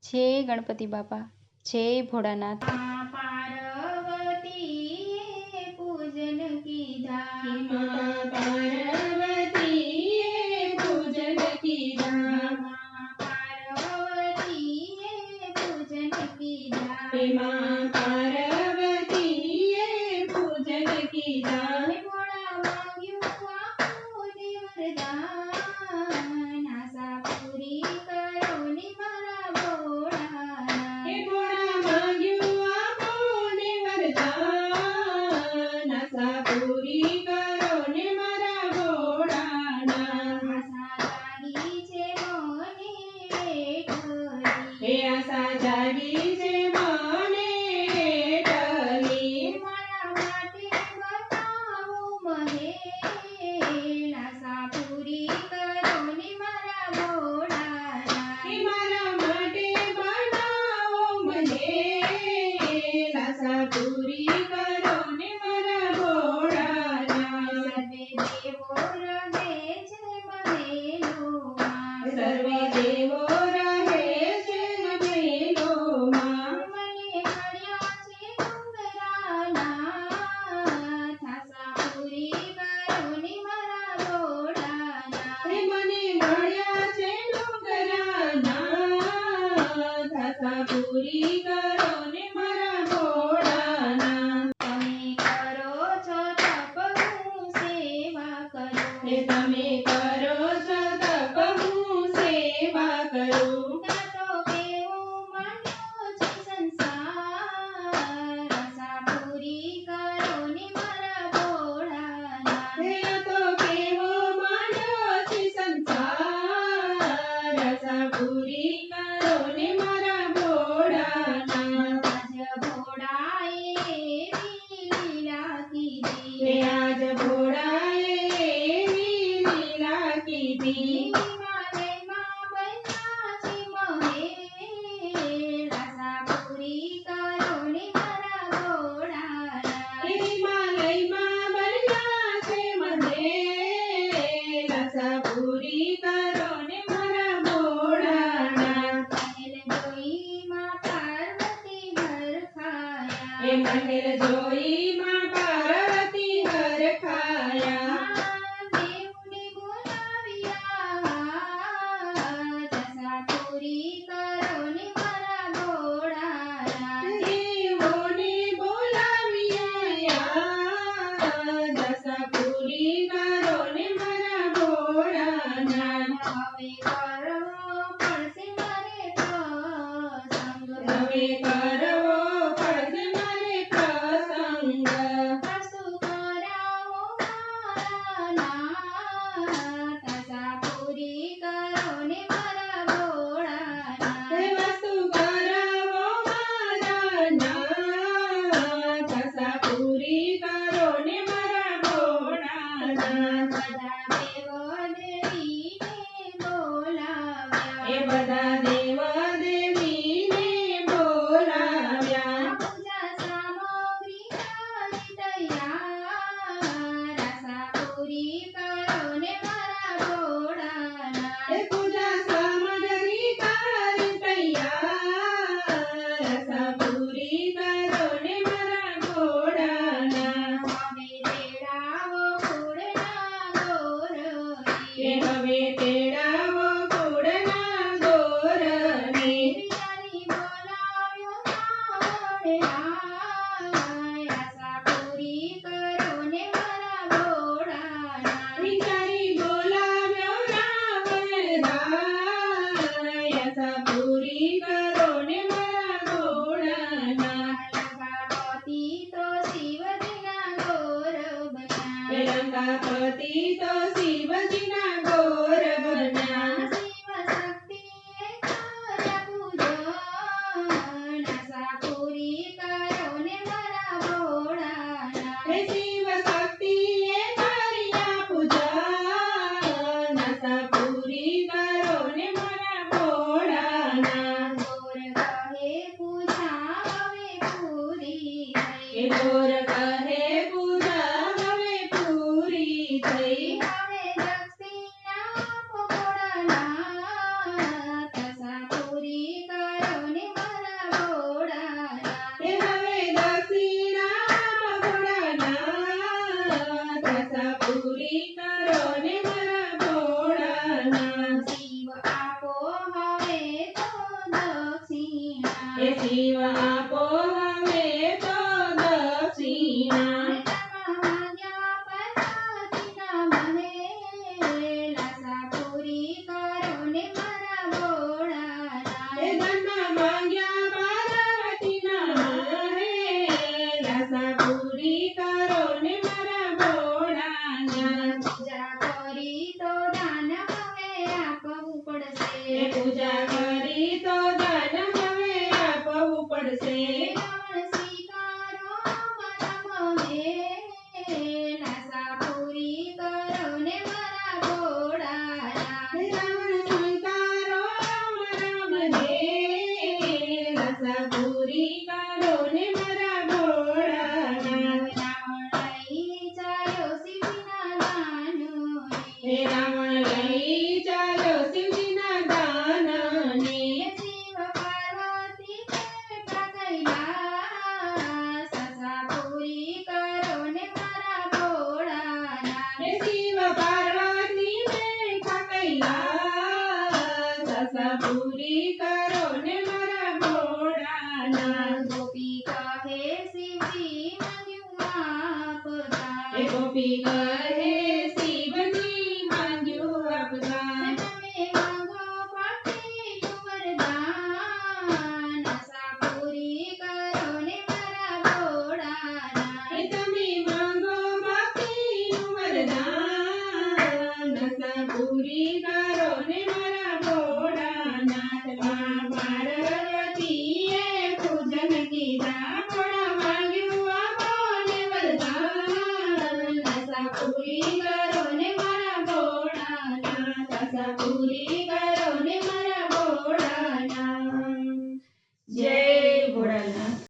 જય ગણપતિ બાપા, જય ભોળાનાથ। पार्वतीये पूजन कीधा माँ पार्वतीये पूजन कीधा पार्वतीये पूजन कीधा माँ पार्वतीये पूजन कीधा भोळा माग्યું આપોને વરદાન આશા પૂરી કરો ને મારા ભોળાના हे भोळा माग्યું આપોને વરદાન આશા પૂરી કરો ને મારા ભોળાના આશા જાગી છે મને હેઠળી हे आशा जागी છે મને હેઠળી મારા માટે બનાવો મહેલ આશા પૂરી કરો ને મારા ભોળાના हे मारा માટે બનાવો મહેલ આશા પૂરી કરો ને મારા ભોળાના સર્વે દેવો રહે છે મહેલોમાં સર્વે દેવો રહે છે મહેલોમાં મને મળ્યા છે ડુંગરાના આશા પૂરી કરો ને મારા ભોળાના હે મને મળ્યા છે ડુંગરાના આશા પૂરી કરો ને મારા ભોળાના તમે કરો છો તપ હું સેવા કરું હે તમે કરો છો તપ હું સેવા કરું ગાતો કેવો માંડ્યો છે સંસાર આશા પૂરી કરો ને મારા ભોળાના હે આ તો કેવો માંડ્યો છે સંસાર આશા પૂરી કરો ને મારા ભોળાના આજ ભોળાએ એવી લીલા કીધી હે આજ ભોળાએ એવી લીલા કીધી હિમાલયમાં બન્યા છે મહેલ આશા પૂરી કરો ને મારા ભોળાના હિમાલયમાં બન્યા છે મહેલ આશા પૂરી કરો ને મારા ભોળાના મહેલ જોઈ માં પાર્વતી હરખાયા એ મહેલ જોઈ માં પાર્વતી હરખાયા દેવને બોલાવ્યા આશા પૂરી કરો ને મારા ભોળાના દેવોને બોલાવ્યા દશા પૂરી કરો ને મારા ભોળાના હવે કરવો પડશે મારે પ્રસંગ હવે કરવો પડશે મારે પ્રસંગ વસ્તુ કરાવો મારા નાથ આશા પૂરી કરો ને મારા ભોળાના હે વસ્તુ કરાવો મારા નાથ દશા પૂરી કરો ને મારા ભોળાના બધા દેવો દેવીને બોલાવ્યા એ બધા દેવ દેવીને બોલાવ્યા એ શિવ આપો હવે તો દક્ષિણા એ ધનમાં માંગ્યા પાર્વતીના હે લાસા પૂરી કરો ને મારા ભોળાના પૂજા કરી તો દાન હવે આપવું પડશે એ પૂજા કરી તો દાન હવે આપવું પડશે રાવણ સ્વીકારો મારા મને લાસા પૂરી કરો ને મારા ભોળાના રાવણ સ્વીકારો મારા મને લાસા